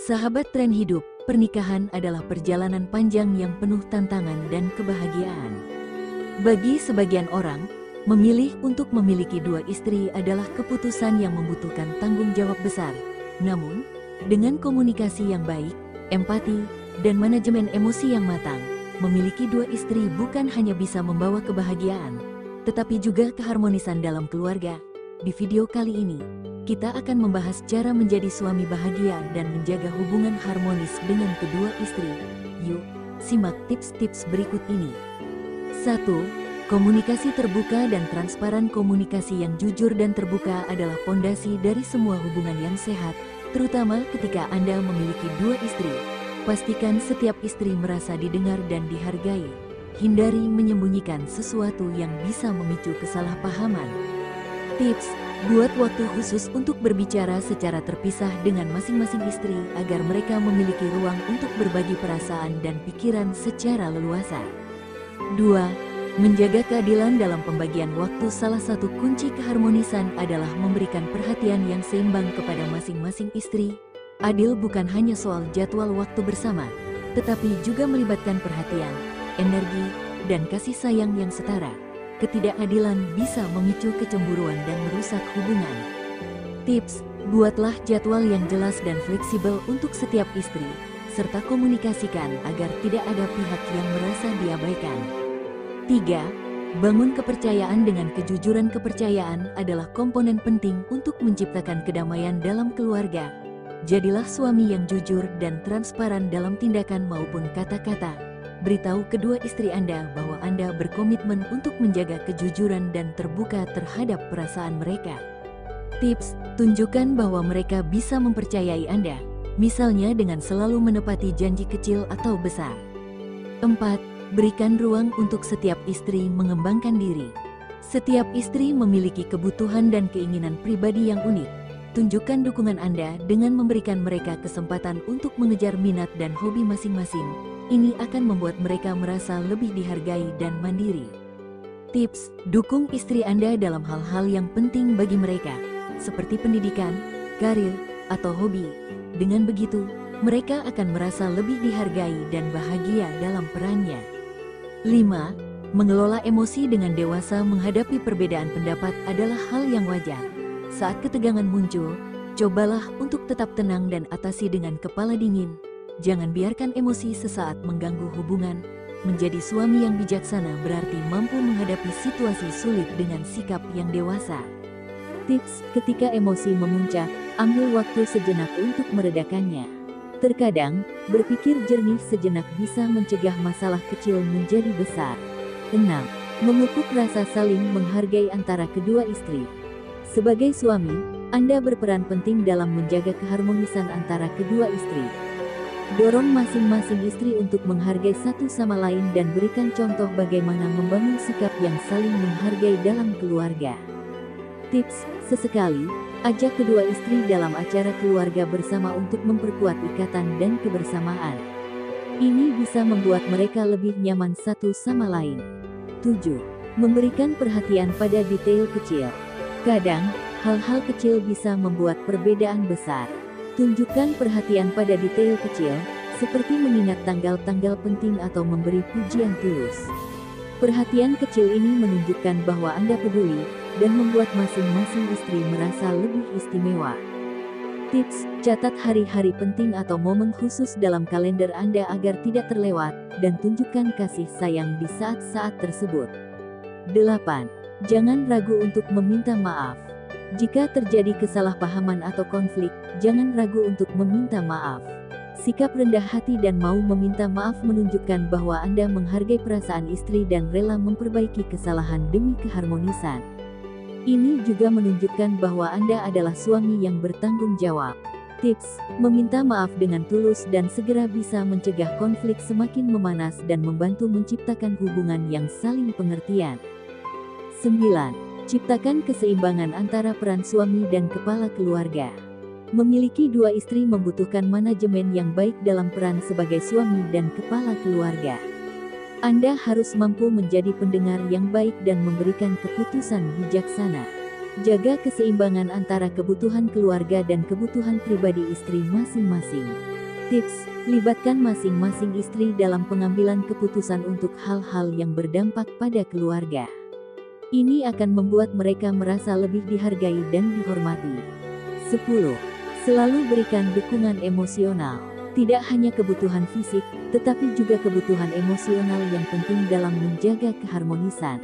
Sahabat tren hidup, pernikahan adalah perjalanan panjang yang penuh tantangan dan kebahagiaan. Bagi sebagian orang, memilih untuk memiliki dua istri adalah keputusan yang membutuhkan tanggung jawab besar. Namun, dengan komunikasi yang baik, empati, dan manajemen emosi yang matang, memiliki dua istri bukan hanya bisa membawa kebahagiaan, tetapi juga keharmonisan dalam keluarga. Di video kali ini, kita akan membahas cara menjadi suami bahagia dan menjaga hubungan harmonis dengan kedua istri. Yuk, simak tips-tips berikut ini. 1. Komunikasi terbuka dan transparan. Komunikasi yang jujur dan terbuka adalah fondasi dari semua hubungan yang sehat, terutama ketika Anda memiliki dua istri. Pastikan setiap istri merasa didengar dan dihargai. Hindari menyembunyikan sesuatu yang bisa memicu kesalahpahaman. Tips: buat waktu khusus untuk berbicara secara terpisah dengan masing-masing istri agar mereka memiliki ruang untuk berbagi perasaan dan pikiran secara leluasa. 2. Menjaga keadilan dalam pembagian waktu. Salah satu kunci keharmonisan adalah memberikan perhatian yang seimbang kepada masing-masing istri. Adil bukan hanya soal jadwal waktu bersama, tetapi juga melibatkan perhatian, energi, dan kasih sayang yang setara. Ketidakadilan bisa memicu kecemburuan dan merusak hubungan. Tips: buatlah jadwal yang jelas dan fleksibel untuk setiap istri, serta komunikasikan agar tidak ada pihak yang merasa diabaikan. 3. Bangun kepercayaan dengan kejujuran. Kepercayaan adalah komponen penting untuk menciptakan kedamaian dalam keluarga. Jadilah suami yang jujur dan transparan dalam tindakan maupun kata-kata. Beritahu kedua istri Anda bahwa Anda berkomitmen untuk menjaga kejujuran dan terbuka terhadap perasaan mereka. Tips: tunjukkan bahwa mereka bisa mempercayai Anda, misalnya dengan selalu menepati janji kecil atau besar. 4. Berikan ruang untuk setiap istri mengembangkan diri. Setiap istri memiliki kebutuhan dan keinginan pribadi yang unik. Tunjukkan dukungan Anda dengan memberikan mereka kesempatan untuk mengejar minat dan hobi masing-masing. Ini akan membuat mereka merasa lebih dihargai dan mandiri. Tips: dukung istri Anda dalam hal-hal yang penting bagi mereka, seperti pendidikan, karir, atau hobi. Dengan begitu, mereka akan merasa lebih dihargai dan bahagia dalam perannya. 5. Mengelola emosi dengan dewasa. Menghadapi perbedaan pendapat adalah hal yang wajar. Saat ketegangan muncul, cobalah untuk tetap tenang dan atasi dengan kepala dingin. Jangan biarkan emosi sesaat mengganggu hubungan. Menjadi suami yang bijaksana berarti mampu menghadapi situasi sulit dengan sikap yang dewasa. Tips: ketika emosi memuncak, ambil waktu sejenak untuk meredakannya. Terkadang, berpikir jernih sejenak bisa mencegah masalah kecil menjadi besar. 6. Memupuk rasa saling menghargai antara kedua istri. Sebagai suami, Anda berperan penting dalam menjaga keharmonisan antara kedua istri. Dorong masing-masing istri untuk menghargai satu sama lain dan berikan contoh bagaimana membangun sikap yang saling menghargai dalam keluarga. Tips: sesekali, ajak kedua istri dalam acara keluarga bersama untuk memperkuat ikatan dan kebersamaan. Ini bisa membuat mereka lebih nyaman satu sama lain. 7. Memberikan perhatian pada detail kecil. Kadang, hal-hal kecil bisa membuat perbedaan besar. Tunjukkan perhatian pada detail kecil, seperti mengingat tanggal-tanggal penting atau memberi pujian tulus. Perhatian kecil ini menunjukkan bahwa Anda peduli, dan membuat masing-masing istri merasa lebih istimewa. Tips: catat hari-hari penting atau momen khusus dalam kalender Anda agar tidak terlewat, dan tunjukkan kasih sayang di saat-saat tersebut. 8. Jangan ragu untuk meminta maaf. Jika terjadi kesalahpahaman atau konflik, jangan ragu untuk meminta maaf. Sikap rendah hati dan mau meminta maaf menunjukkan bahwa Anda menghargai perasaan istri dan rela memperbaiki kesalahan demi keharmonisan. Ini juga menunjukkan bahwa Anda adalah suami yang bertanggung jawab. Tips: meminta maaf dengan tulus dan segera bisa mencegah konflik semakin memanas dan membantu menciptakan hubungan yang saling pengertian. 9. Ciptakan keseimbangan antara peran suami dan kepala keluarga. Memiliki dua istri membutuhkan manajemen yang baik dalam peran sebagai suami dan kepala keluarga. Anda harus mampu menjadi pendengar yang baik dan memberikan keputusan bijaksana. Jaga keseimbangan antara kebutuhan keluarga dan kebutuhan pribadi istri masing-masing. Tips: libatkan masing-masing istri dalam pengambilan keputusan untuk hal-hal yang berdampak pada keluarga. Ini akan membuat mereka merasa lebih dihargai dan dihormati. 10. Selalu berikan dukungan emosional. Tidak hanya kebutuhan fisik, tetapi juga kebutuhan emosional yang penting dalam menjaga keharmonisan.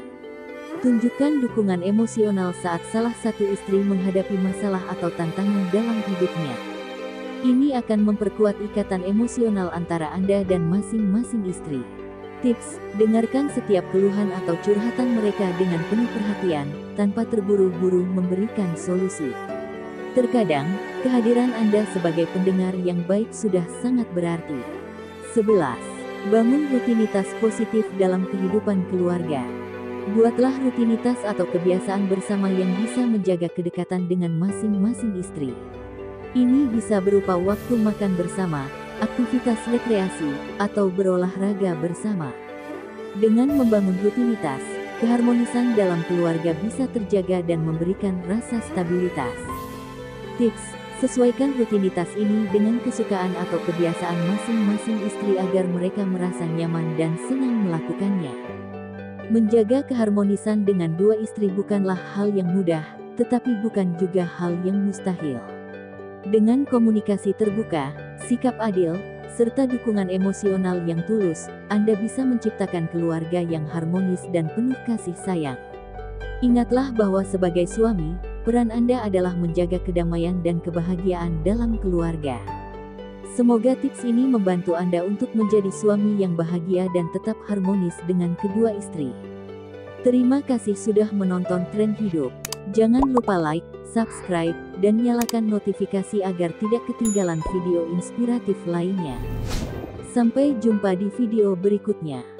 Tunjukkan dukungan emosional saat salah satu istri menghadapi masalah atau tantangan dalam hidupnya. Ini akan memperkuat ikatan emosional antara Anda dan masing-masing istri. Tips: dengarkan setiap keluhan atau curhatan mereka dengan penuh perhatian, tanpa terburu-buru memberikan solusi. Terkadang, kehadiran Anda sebagai pendengar yang baik sudah sangat berarti. 11. Bangun rutinitas positif dalam kehidupan keluarga. Buatlah rutinitas atau kebiasaan bersama yang bisa menjaga kedekatan dengan masing-masing istri. Ini bisa berupa waktu makan bersama, aktivitas rekreasi, atau berolahraga bersama. Dengan membangun rutinitas, keharmonisan dalam keluarga bisa terjaga dan memberikan rasa stabilitas. Tips: sesuaikan rutinitas ini dengan kesukaan atau kebiasaan masing-masing istri agar mereka merasa nyaman dan senang melakukannya. Menjaga keharmonisan dengan dua istri bukanlah hal yang mudah, tetapi bukan juga hal yang mustahil. Dengan komunikasi terbuka, sikap adil, serta dukungan emosional yang tulus, Anda bisa menciptakan keluarga yang harmonis dan penuh kasih sayang. Ingatlah bahwa sebagai suami, peran Anda adalah menjaga kedamaian dan kebahagiaan dalam keluarga. Semoga tips ini membantu Anda untuk menjadi suami yang bahagia dan tetap harmonis dengan kedua istri. Terima kasih sudah menonton Tren Hidup. Jangan lupa like, subscribe, dan nyalakan notifikasi agar tidak ketinggalan video inspiratif lainnya. Sampai jumpa di video berikutnya.